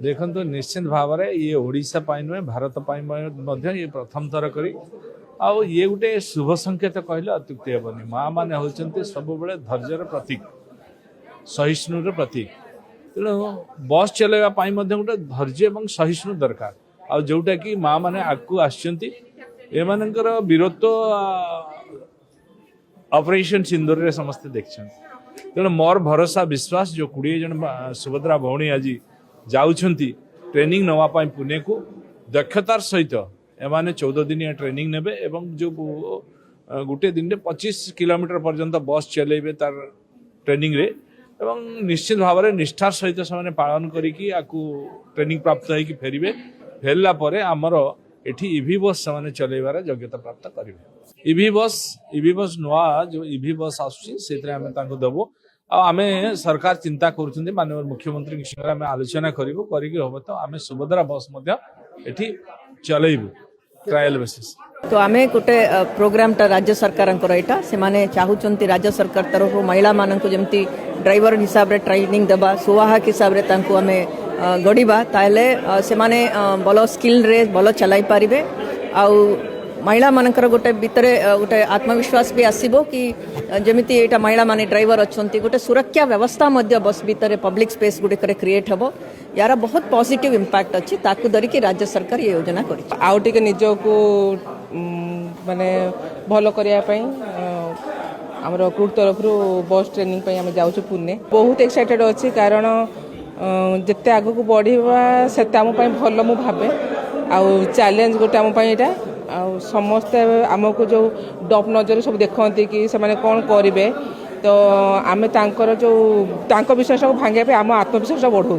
देखो निश्चित भाव में ये ओडिशा नुहे भारत ये प्रथम थर करी आउ ये गोटे शुभ संकेत कहले अत्युक्ति हेनी माँ मैंने होती सब बड़े धैर्यर प्रतीक सहिष्णुर प्रतीक तेणु बस चलवाई गोटे धैर्य और सहिष्णु दरकार आ जोटा कि माँ मैंने आगू आमर वीरत्व ऑपरेशन सिंदूर रे समस्ते देखते तेणु मोर भरोसा विश्वास जो 20 जन सुभद्रा भौणी आज जाउछंती ट्रेनिंग नवापाई पुणे को दक्षतार सहित एमाने 14 दिन ट्रेनिंग नेबे एवं जो गोटे दिन 25 किलोमीटर पर्यंत बस चलेबे तार ट्रेनिंग रे एवं निश्चित भाव में निष्ठार सहित से पालन करिकी आकु ट्रेनिंग प्राप्त होइकी फेरिबे फेरला परे आमर एठी ईवी बस से चलेबार योग्यता प्राप्त करेंगे ईवी बस नुआ जो ईवी बस आसुची सेतरे आमे तांको देबो आमे सरकार चिंता करुछन्ते माननीय मुख्यमंत्री संगे आमे आलोचना करिवो करिके होबो तो आमे सुभद्रा बस मध्य एठी चलेइबो ट्रायल बेसिस तो आमे गोटे प्रोग्राम टा राज्य सरकार एटा से माने चाहूचंती राज्य सरकार तरफ महिला मानक जमती ड्राइवर हिसाब रे ट्रेनिंग देबा सुवाहक हिसाब रे तांको आमे गड़ीबा ताले से माने भल स्किल रे भल चलाई पारिबे आउ महिला मानकर गोटे भितरे गोटे आत्मविश्वास भी आसीबो कि जमिति एटा महिला माने ड्राइवर अछंती गोटे सुरक्षा व्यवस्था मध्य बस भितरे पब्लिक स्पेस गुडी करे क्रिएट हबो यार बहुत पॉजिटिव इंपैक्ट अछि ताकु धरि कि राज्य सरकार ये योजना करि आउ टिके निजो को माने भलो करिया पई हमरो क्रूड तरफ रु बस ट्रेनिंग पई हम जाउछु पुणे बहुत एक्साइटेड अछि कारण जिते आगु को बढ़िबा सेते हम पई भलो मु भाबे आउ चैलेंज गोटे हम पई एटा आउ समस्ते आमको जो डप नजर सब देखती कि से माने कौन करेंगे तो आम तांकर जो तांको विश्वास को भांगे आम आत्मविश्वास बढ़ाऊ।